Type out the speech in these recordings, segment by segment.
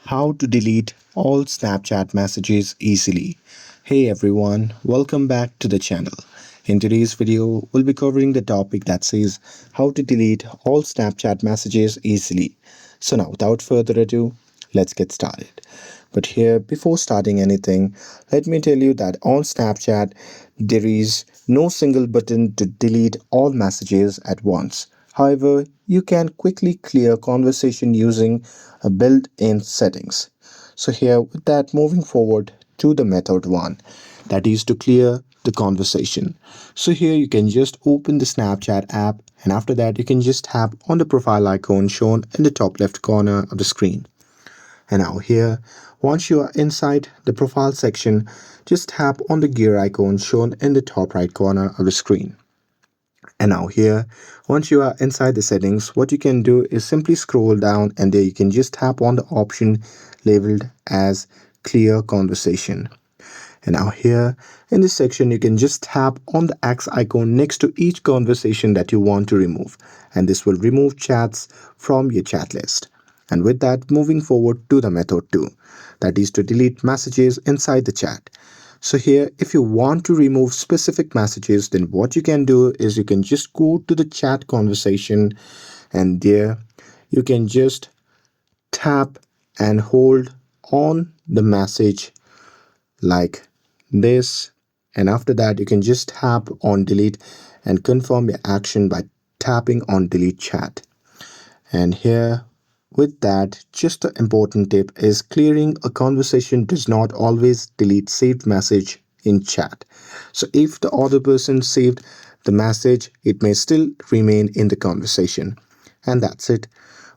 How to delete all Snapchat messages easily. Hey everyone, welcome back to the channel. In today's video, we'll be covering the topic that says how to delete all Snapchat messages easily. So now, without further ado, let's get started. But here, before starting anything, let me tell you that on Snapchat, there is no single button to delete all messages at once. However, you can quickly clear conversation using a built-in settings. So here, with that, moving forward to the method one, that is to clear the conversation. So here you can just open the Snapchat app, and after that you can just tap on the profile icon shown in the top left corner of the screen. And now here, once you are inside the profile section, just tap on the gear icon shown in the top right corner of the screen. And now here, once you are inside the settings, what you can do is simply scroll down and there you can just tap on the option labeled as clear conversation. And now here in this section, you can just tap on the X icon next to each conversation that you want to remove. And this will remove chats from your chat list. And with that, moving forward to the method 2, that is to delete messages inside the chat. So here, if you want to remove specific messages, then what you can do is you can just go to the chat conversation and there you can just tap and hold on the message like this. And after that, you can just tap on delete and confirm your action by tapping on delete chat. And here, with that, just an important tip is clearing a conversation does not always delete saved message in chat. So if the other person saved the message, it may still remain in the conversation. And that's it.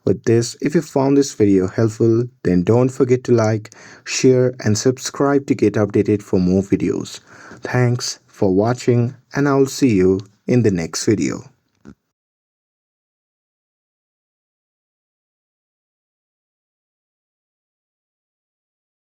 With this, if you found this video helpful, then don't forget to like, share and subscribe to get updated for more videos. Thanks for watching and I'll see you in the next video.